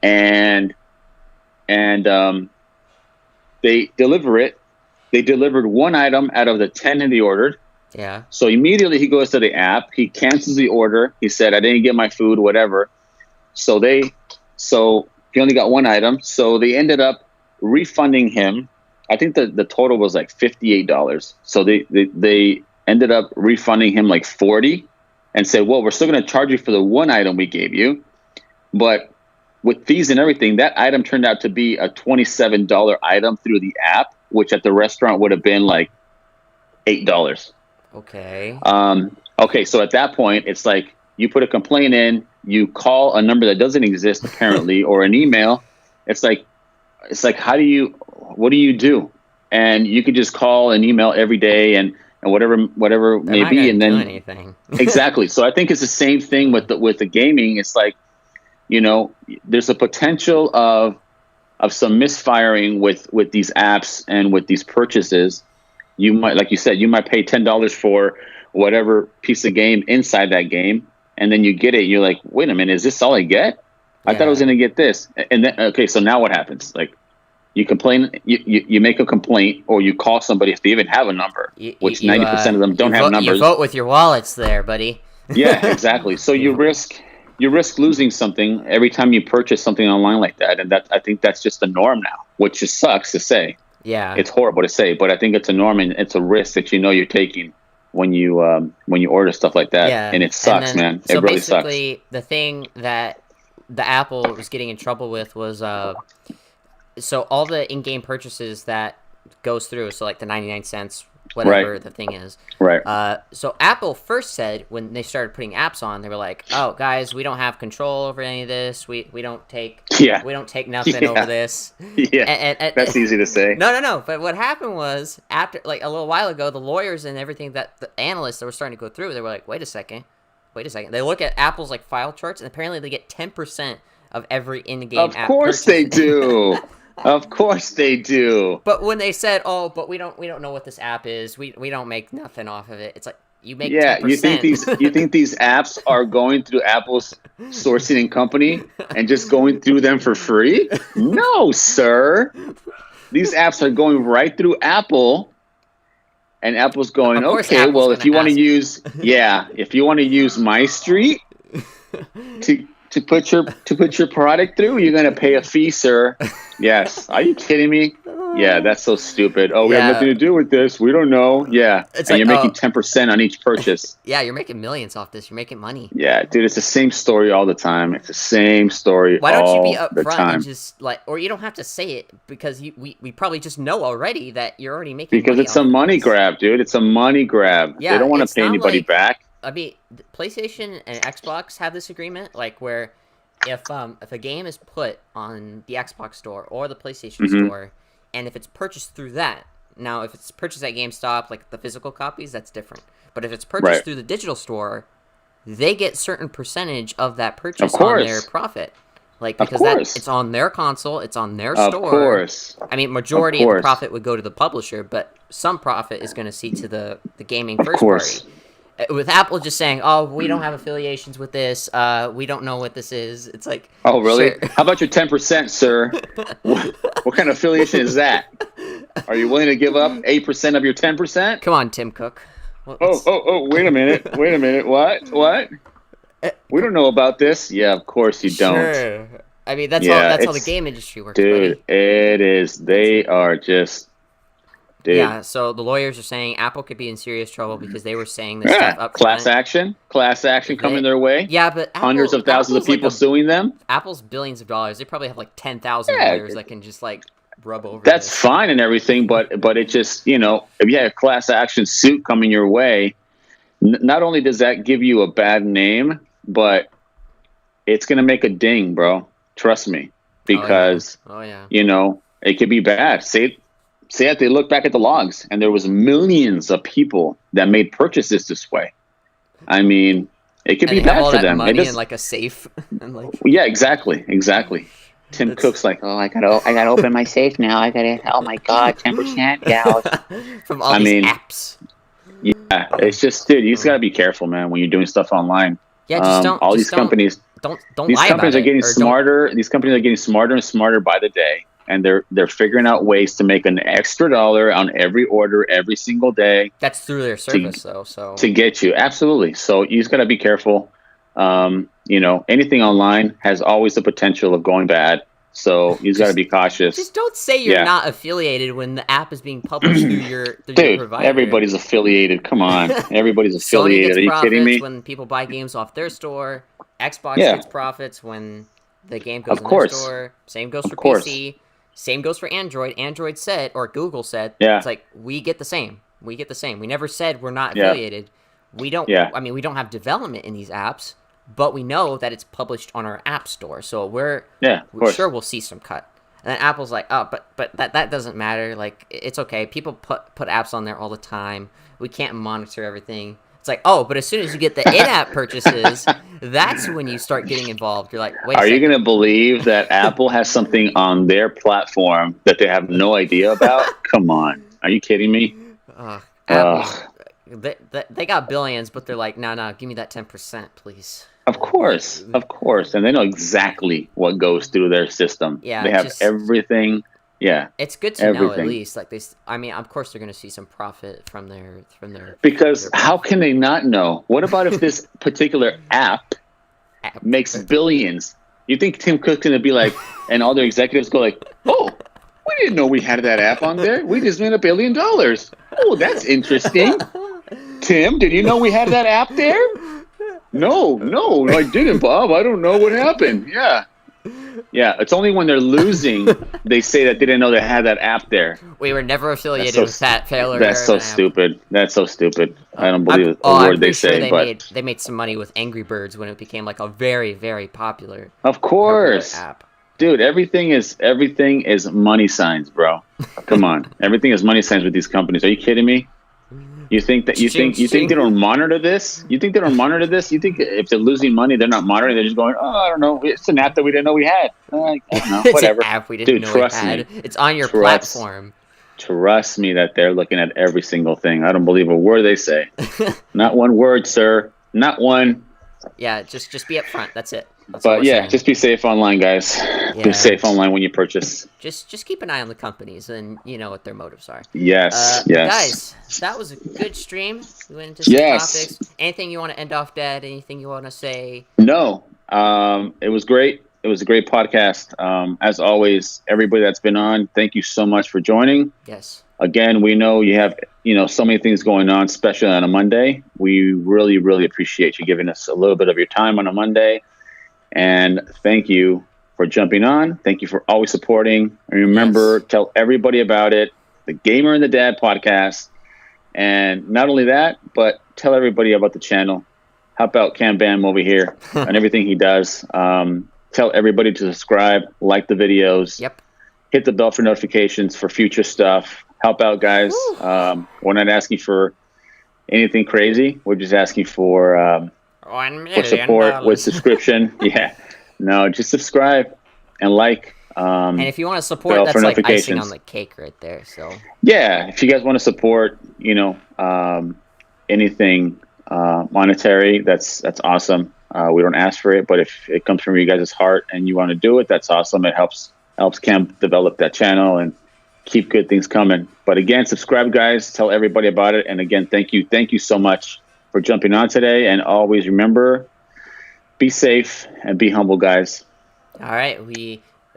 and they deliver it. They delivered one item out of the 10 that he ordered. Yeah. So immediately he goes to the app. He cancels the order. He said, "I didn't get my food, whatever." So he only got one item. So they ended up refunding him. I think the total was like $58. So they ended up refunding him like $40, and said, "Well, we're still going to charge you for the one item we gave you, but with fees and everything, that item turned out to be a $27 item through the app, which at the restaurant would have been like $8." Okay. Okay. So at that point, it's like you put a complaint in, you call a number that doesn't exist apparently, or an email. It's like, what do you do? And you could just call and email every day and whatever They're may not be, gonna and do then anything. Exactly. So I think it's the same thing with the gaming. It's like, there's a potential of some misfiring with these apps and with these purchases. You might, like you said, you might pay $10 for whatever piece of game inside that game, and then you get it. You're like, wait a minute, is this all I get? I thought I was going to get this. And then, okay, so now what happens? Like, you complain, you make a complaint, or you call somebody if they even have a number, which 90% of them don't have numbers. You vote with your wallets there, buddy. Yeah, exactly. So you risk losing something every time you purchase something online like that, and I think that's just the norm now, which just sucks to say. Yeah, it's horrible to say, but I think it's a norm, and it's a risk that you're taking when you order stuff like that. Yeah, and it sucks, man. So it really sucks. basically, the thing that the Apple was getting in trouble with was so all the in-game purchases that goes through, so like the 99 cents, whatever the thing is. Right. So Apple first said when they started putting apps on, they were like, "Oh, guys, we don't have control over any of this. We don't take nothing over this." Yeah. And that's easy to say. No. But what happened was, after like a little while ago, the lawyers and everything, that the analysts that were starting to go through, they were like, "Wait a second." They look at Apple's like file charts, and apparently they get 10% of every in-game app. Of course they do. Of course they do. But when they said, "Oh, but we don't know what this app is. We don't make nothing off of it." It's like, you make 10%. You think these apps are going through Apple's sourcing and company and just going through them for free? No, sir. These apps are going right through Apple, and Apple's going, "Okay, well, if you want to use My Street to put your product through, you're gonna pay a fee, sir." Yes. Are you kidding me? Yeah, that's so stupid. Oh, we have nothing to do with this. We don't know. Yeah. It's and you're making 10% on each purchase. Yeah, you're making millions off this. You're making money. Yeah, dude, it's the same story all the time. It's the same story Why don't you be all the upfront time. and just like, or you don't have to say it, because we probably just know already that you're already making Because money it's a money grab, dude. It's a money grab. Yeah, they don't want to pay anybody back. I mean, PlayStation and Xbox have this agreement, like, where if a game is put on the Xbox store or the PlayStation store, and if it's purchased through that, now if it's purchased at GameStop, like the physical copies, that's different. But if it's purchased through the digital store, they get certain percentage of that purchase on their profit. Like, because it's on their console, it's on their store. Of course. I mean, majority of the profit would go to the publisher, but some profit is going to see to the gaming first party. With Apple just saying, "Oh, we don't have affiliations with this. We don't know what this is." It's like, oh, really? Sure. How about your 10%, sir? What kind of affiliation is that? Are you willing to give up 8% of your 10%? Come on, Tim Cook. Oh! Wait a minute. What? We don't know about this. Yeah, of course you don't. Sure. I mean, that's how the game industry works, dude. Buddy. It is. They are just. Dude. Yeah, so the lawyers are saying Apple could be in serious trouble because they were saying this stuff up front. Class action coming their way. Yeah, but hundreds of thousands of people suing them. Apple's billions of dollars. They probably have like 10,000 lawyers that can just like rub over. That's fine and everything, but it just, if you have a class action suit coming your way, not only does that give you a bad name, but it's gonna make a ding, bro. Trust me, because it could be bad. Say that they look back at the logs and there was millions of people that made purchases this way. I mean, It could And be they have bad all for that them. money in like a safe. And like, Yeah, exactly. Tim Cook's like, oh, I gotta open my safe now. Oh my God, 10%. Yeah. from all I these mean, apps. yeah, it's just, dude, you just gotta be careful, man, when you're doing stuff online. Yeah, just don't. All Just these companies, don't these lie companies about are it, getting or don't. smarter. These companies are getting smarter and smarter by the day, and they're figuring out ways to make an extra dollar on every order every single day That's through their service, though. So to get you. Absolutely. So you just gotta be careful. Anything online has always the potential of going bad. So you just got to be cautious. just don't say you're not affiliated when the app is being published through your provider. Everybody's affiliated. Come on, everybody's Sony affiliated. gets Are you kidding me? when people buy games off their store. Xbox gets profits when the game goes in their store. Same goes for PC. Same goes for Android. Android said, or Google said, it's like, we get the same. We get the same. We never said we're not affiliated. We don't. I mean, we don't have development in these apps, but we know that it's published on our app store, so we're sure we'll see some cut. And then Apple's like, oh, but that doesn't matter. Like, it's okay. People put apps on there all the time. We can't monitor everything. It's like, oh, but as soon as you get the in-app purchases, that's when you start getting involved. You're like, wait. Are you going to believe that Apple has something on their platform that they have no idea about? Come on, are you kidding me? Apple, they got billions, but they're like, no, give me that 10%, please. Of course, and they know exactly what goes through their system. Yeah, they have everything. Yeah, it's good to know at least. Like of course they're going to see some profit from their. Because how can they not know? What about if this particular app makes billions? You think Tim Cook's going to be like, and all their executives go like, oh, we didn't know we had that app on there. We just made $1 billion. Oh, that's interesting. Tim, did you know we had that app there? No, I didn't, Bob. I don't know what happened. Yeah. It's only when they're losing they say that they didn't know they had that app there. We were never affiliated with that failure. That's so stupid. I don't believe a word they say. But they made some money with Angry Birds when it became like a very, very popular. Of course, app. Dude, everything is money signs, bro. Come on, everything is money signs with these companies. Are you kidding me? You think they don't monitor this? You think if they're losing money, they're not monitoring? They're just going, oh, I don't know. It's an app that we didn't know we had. I don't know. Whatever. It's an app we didn't know we had. It's on your platform. Trust me that they're looking at every single thing. I don't believe a word they say. Not one word, sir. Not one. Yeah, just be upfront. That's it. Just be safe online, guys. Yeah. Be safe online when you purchase. Just keep an eye on the companies and you know what their motives are. Yes. Guys, that was a good stream. We went into some topics. Anything you want to end off, Dad? Anything you want to say? No. It was great. It was a great podcast. As always, everybody that's been on, thank you so much for joining. Yes. Again, we know you have, so many things going on, especially on a Monday. We really, really appreciate you giving us a little bit of your time on a Monday. And thank you for jumping on. Thank you for always supporting. And remember, tell everybody about it, the Gamer and the Dad podcast. And not only that, but tell everybody about the channel. Help out Cam Bam over here and everything he does. Tell everybody to subscribe, like the videos. Yep. Hit the bell for notifications for future stuff. Help out, guys. We're not asking for anything crazy. We're just asking for support with subscription. No, just subscribe and like. And if you want to support, that's like icing on the cake right there. So if you guys want to support, anything monetary, that's awesome. We don't ask for it, but if it comes from you guys' heart and you want to do it, that's awesome. It helps Cam develop that channel and keep good things coming. But again, subscribe, guys. Tell everybody about it. And again, thank you so much for jumping on today. And always remember, be safe and be humble, guys. All right.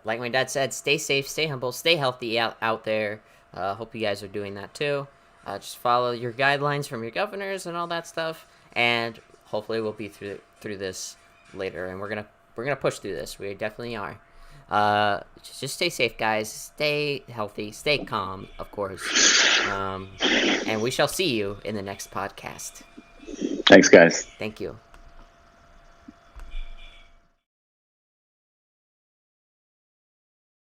Like my dad said, stay safe, stay humble, stay healthy out there. Hope you guys are doing that too. Just follow your guidelines from your governors and all that stuff. And hopefully we'll be through this later. And we're gonna push through this. We definitely are. Just stay safe, guys. Stay healthy. Stay calm, of course. And we shall see you in the next podcast. Thanks, guys. Thank you.